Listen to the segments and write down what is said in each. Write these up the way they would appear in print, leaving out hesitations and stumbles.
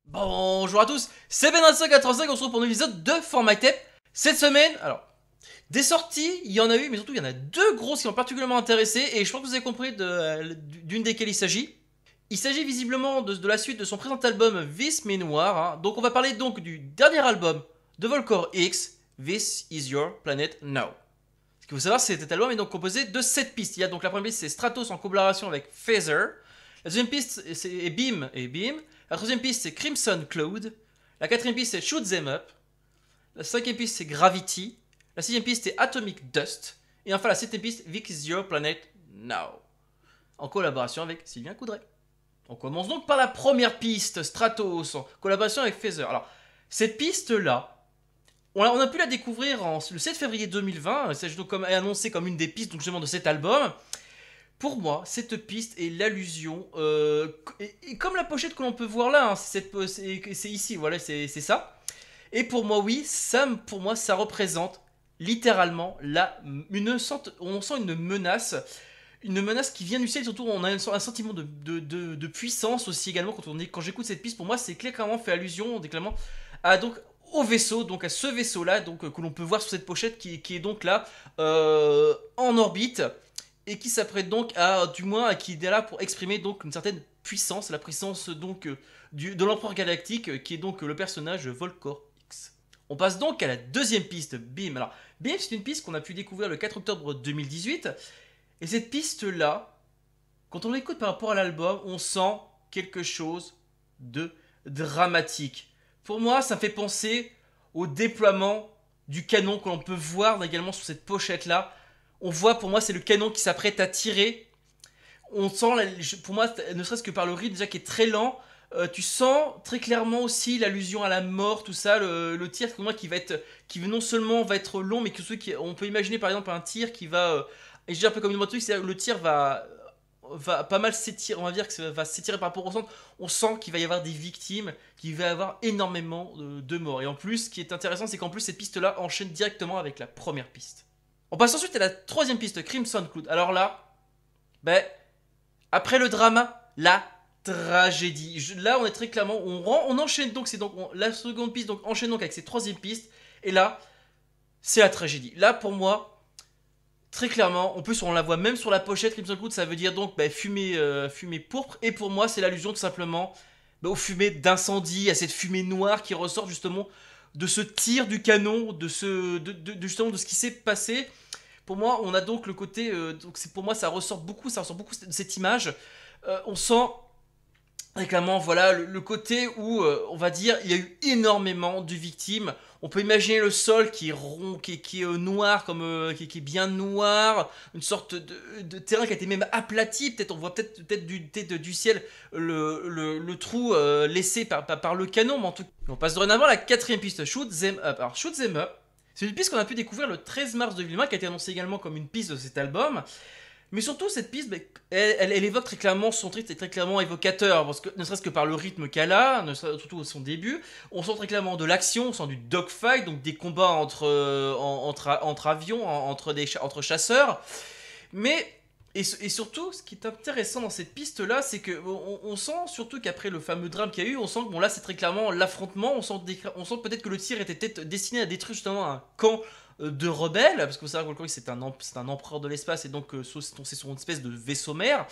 Bonjour à tous, c'est Ben2585, on se retrouve pour un épisode de For My Tape. Cette semaine, alors, des sorties, il y en a eu, mais surtout il y en a deux grosses qui m'ont particulièrement intéressé, et je pense que vous avez compris d'une desquelles il s'agit. Il s'agit visiblement de la suite de son présent album This Me Noir, hein. Donc on va parler donc du dernier album de Volcore X, This Is Your Planet Now. Ce qu'il faut savoir, c'est que cet album est donc composé de 7 pistes. Il y a donc la première piste, c'est Stratos en collaboration avec Feather. La deuxième piste, c'est Beam et Beam. La troisième piste, c'est Crimson Cloud. La quatrième piste, c'est Shoot Them Up. La cinquième piste, c'est Gravity. La sixième piste, c'est Atomic Dust. Et enfin, la septième piste, This Is Your Planet Now. En collaboration avec Sylvain Coudray. On commence donc par la première piste, Stratos, en collaboration avec Feather. Alors, cette piste-là, on a pu la découvrir le 7 février 2020. C'est donc annoncé comme une des pistes donc, justement de cet album. Pour moi, cette piste est l'allusion, et comme la pochette que l'on peut voir là, hein, c'est ici, voilà, c'est ça. Et pour moi, oui, pour moi, ça représente littéralement on sent une menace qui vient du ciel. Surtout, on a un sentiment de puissance aussi également quand j'écoute cette piste. Pour moi, c'est clairement fait allusion, clairement, à donc au vaisseau, donc à ce vaisseau-là, donc que l'on peut voir sur cette pochette qui est donc là en orbite et qui s'apprête donc qui est là pour exprimer donc une certaine puissance, la puissance donc de l'Empereur Galactique, qui est donc le personnage Volcore X. On passe donc à la deuxième piste, Beam. Alors, Beam, c'est une piste qu'on a pu découvrir le 4 octobre 2018, et cette piste-là, quand on l'écoute par rapport à l'album, on sent quelque chose de dramatique. Pour moi, ça fait penser au déploiement du canon que l'on peut voir également sur cette pochette-là. On voit, pour moi, c'est le canon qui s'apprête à tirer. On sent, pour moi, ne serait-ce que par le rythme déjà qui est très lent, tu sens très clairement aussi l'allusion à la mort, tout ça, le tir pour moi qui non seulement va être long, mais on peut imaginer par exemple un tir qui va, et je dis un peu comme une moto, c'est-à-dire le tir va pas mal s'étirer, on va dire que ça va s'étirer par rapport au centre. On sent qu'il va y avoir des victimes, qu'il va y avoir énormément de morts. Et en plus, ce qui est intéressant, c'est qu'en plus cette piste-là enchaîne directement avec la première piste. On passe ensuite à la troisième piste, Crimson Cloud. Alors là, ben, après le drama, la tragédie. Là, on est très clairement, on enchaîne donc, la seconde piste donc enchaîne donc avec cette troisième piste. Et là, c'est la tragédie. Là, pour moi, très clairement, en plus on la voit même sur la pochette, Crimson Cloud, ça veut dire donc fumée pourpre. Et pour moi, c'est l'allusion tout simplement aux fumées d'incendie, à cette fumée noire qui ressort justement de ce tir du canon, justement de ce qui s'est passé. Pour moi, on a donc le côté, pour moi ça ressort beaucoup de cette image. On sent clairement, voilà, le côté où, on va dire, il y a eu énormément de victimes. On peut imaginer le sol qui est rond, qui est noir, qui est bien noir, une sorte de terrain qui a été même aplati. Peut-être on voit du ciel le trou laissé par le canon. Mais en tout cas, on passe dorénavant à la quatrième piste, Shoot Them Up. Alors Shoot Them Up, c'est une piste qu'on a pu découvrir le 13 mars 2020, qui a été annoncée également comme une piste de cet album. Mais surtout, cette piste, elle évoque très clairement, son titre est très clairement évocateur, parce que, ne serait-ce que par le rythme qu'elle a, surtout au son début, on sent très clairement de l'action, on sent du dogfight, donc des combats entre avions, entre chasseurs. Mais, et surtout, ce qui est intéressant dans cette piste-là, c'est que on sent surtout qu'après le fameux drame qu'il y a eu, on sent que bon là c'est très clairement l'affrontement, on sent peut-être que le tir était peut-être destiné à détruire justement un camp de rebelles, parce que vous savez que Volcoric c'est un empereur de l'espace et donc c'est son espèce de vaisseau mère.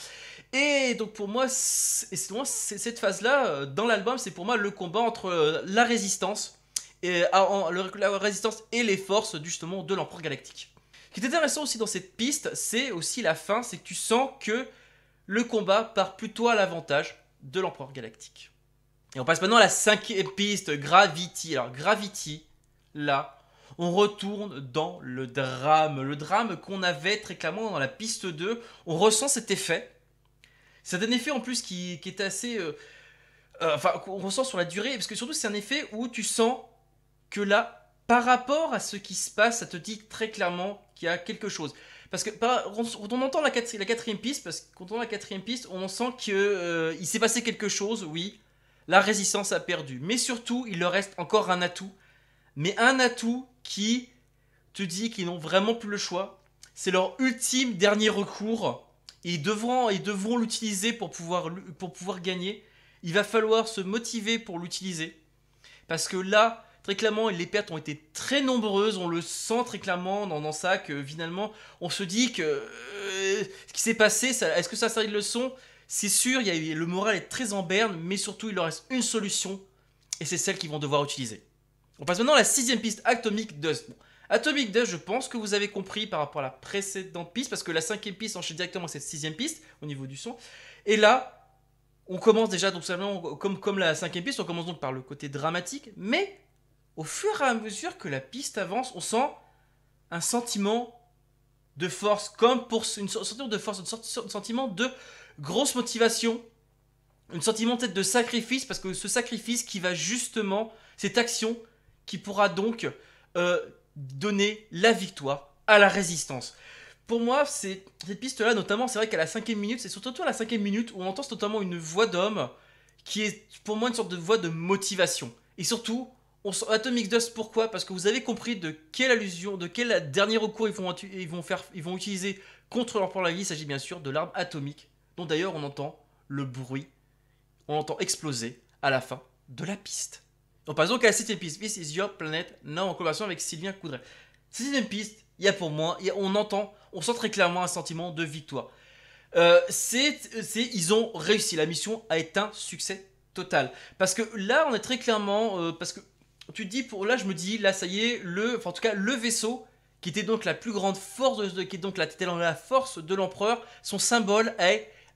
Et donc pour moi, cette phase-là dans l'album, c'est pour moi le combat entre la résistance la résistance et les forces justement de l'empereur galactique. Ce qui est intéressant aussi dans cette piste, c'est aussi la fin, c'est que tu sens que le combat part plutôt à l'avantage de l'empereur galactique. Et on passe maintenant à la cinquième piste, Gravity. Alors Gravity, là, on retourne dans le drame qu'on avait très clairement dans la piste 2. On ressent cet effet. C'est un effet en plus qui est assez... enfin, qu'on ressent sur la durée, parce que surtout c'est un effet où tu sens que là, par rapport à ce qui se passe, ça te dit très clairement qu'il y a quelque chose. Parce que quand on entend la quatrième piste, on sent qu'il s'est passé quelque chose, oui. La résistance a perdu. Mais surtout, il leur reste encore un atout. Mais un atout qui te dit qu'ils n'ont vraiment plus le choix. C'est leur ultime dernier recours. Et ils devront l'utiliser pour pouvoir gagner. il va falloir se motiver pour l'utiliser. Parce que là, très clairement, les pertes ont été très nombreuses. On le sent très clairement dans ça que finalement, on se dit que ce qui s'est passé, est-ce que ça a servi de leçon? C'est sûr, le moral est très en berne, mais surtout, il leur reste une solution. Et c'est celle qu'ils vont devoir utiliser. On passe maintenant à la 6ème piste, Atomic Dust. Bon, Atomic Dust, je pense que vous avez compris par rapport à la précédente piste, parce que la 5ème piste enchaîne directement cette 6ème piste, au niveau du son. Et là, on commence déjà, donc comme la 5ème piste, on commence donc par le côté dramatique, mais au fur et à mesure que la piste avance, on sent un sentiment de force, comme pour une sentiment de force, un sentiment de grosse motivation, un sentiment peut-être de sacrifice, parce que ce sacrifice qui va justement, cette action qui pourra donc donner la victoire à la résistance. Pour moi, cette piste-là, notamment, c'est vrai qu'à la 5ème minute, c'est surtout à la 5ème minute où on entend notamment une voix d'homme qui est pour moi une sorte de voix de motivation. Et surtout, on sent Atomic Dust, pourquoi? Parce que vous avez compris de quelle allusion, de quel dernier recours ils vont utiliser contre leur plan de la vie. Il s'agit bien sûr de l'arme atomique, dont d'ailleurs on entend le bruit, on entend exploser à la fin de la piste. On passe donc à la 7ème piste, This is Your Planet Now, en collaboration avec Sylvain Coudray. 7ème piste, on sent très clairement un sentiment de victoire. Ils ont réussi, la mission a été un succès total. Parce que là, on est très clairement, parce que tu te dis, là je me dis, là ça y est, en tout cas le vaisseau, qui était donc la plus grande force, qui est donc la force de l'empereur, son symbole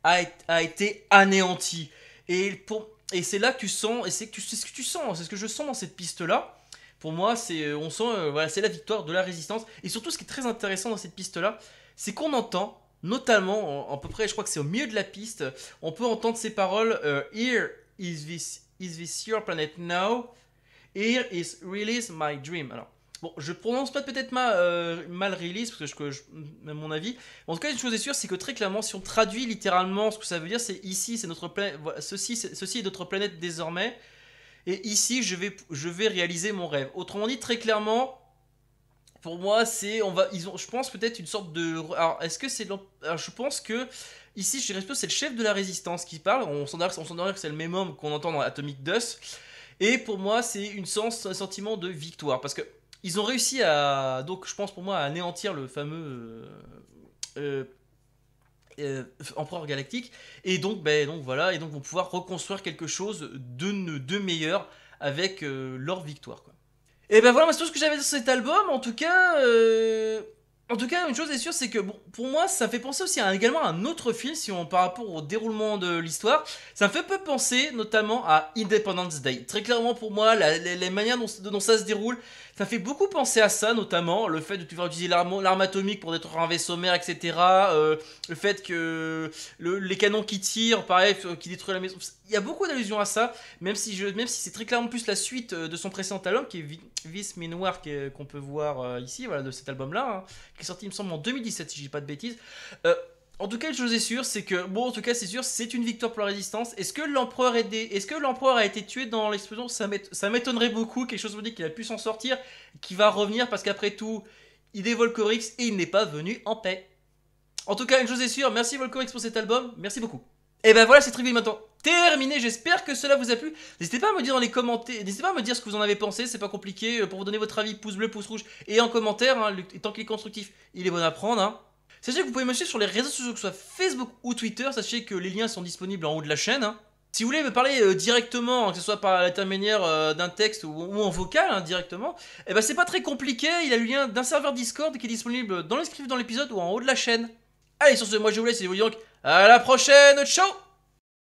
a été anéanti. Et c'est là que tu sens, et c'est ce que tu sens, c'est ce que je sens dans cette piste-là. Pour moi, on sent, voilà, c'est la victoire de la résistance. Et surtout, ce qui est très intéressant dans cette piste-là, c'est qu'on entend, notamment, à peu près, je crois que c'est au milieu de la piste, on peut entendre ces paroles, Here is this your planet now? Here is release my dream. Alors, bon, je prononce peut-être mal release, parce que à mon avis. En tout cas, une chose est sûre, c'est que très clairement, si on traduit littéralement ce que ça veut dire, c'est ici, c'est notre planète, voilà, ceci est notre planète désormais. Et ici, je vais réaliser mon rêve. Autrement dit, très clairement, pour moi, je pense peut-être une sorte de. Alors, est-ce que c'est. Alors, je pense que ici, je dirais plutôt c'est le chef de la résistance qui parle. On s'entendrait que c'est le même homme qu'on entend dans Atomic Dust. Et pour moi, c'est un sentiment de victoire. Parce que ils ont réussi à. Donc, je pense pour moi, à anéantir le fameux. Empereur galactique. Et donc, voilà. Et donc, vont pouvoir reconstruire quelque chose de meilleur avec leur victoire, quoi. Et ben voilà, c'est tout ce que j'avais sur cet album. En tout cas, une chose est sûre, c'est que bon, pour moi, ça fait penser aussi également à un autre film, par rapport au déroulement de l'histoire. Ça me fait peu penser, notamment à Independence Day. Très clairement, pour moi, les manières dont ça se déroule, ça fait beaucoup penser à ça, notamment le fait de pouvoir utiliser l'arme atomique pour détruire un vaisseau mère, etc. Le fait que les canons qui tirent, pareil, qui détruisent la maison. Il y a beaucoup d'allusions à ça, même si c'est très clairement plus la suite de son précédent album, qui est Vis Noir, qu'on peut voir ici, voilà, de cet album-là, hein, qui est sorti, il me semble, en 2017, si je dis pas de bêtises. En tout cas, une chose est sûre, c'est que, bon, en tout cas, c'est sûr, c'est une victoire pour la résistance. Est-ce que l'empereur a été tué dans l'explosion? Ça m'étonnerait beaucoup. Quelque chose me dit qu'il a pu s'en sortir, qu'il va revenir, parce qu'après tout, il est Volcorix et il n'est pas venu en paix. En tout cas, une chose est sûre, merci Volcorix pour cet album, merci beaucoup. Et ben voilà, cette review est maintenant terminée. J'espère que cela vous a plu. N'hésitez pas à me dire dans les commentaires, n'hésitez pas à me dire ce que vous en avez pensé, c'est pas compliqué. Pour vous donner votre avis, pouce bleu, pouce rouge et en commentaire, hein, tant qu'il est constructif, il est bon à prendre, hein. Sachez que vous pouvez me suivre sur les réseaux sociaux, que ce soit Facebook ou Twitter. Sachez que les liens sont disponibles en haut de la chaîne, hein. Si vous voulez me parler directement, que ce soit par l'intermédiaire d'un texte ou en vocal, hein, directement, et ben c'est pas très compliqué. Il y a le lien d'un serveur Discord qui est disponible dans le descriptif dans l'épisode ou en haut de la chaîne. Allez, sur ce, moi je vous laisse et je vous dis donc à la prochaine, ciao.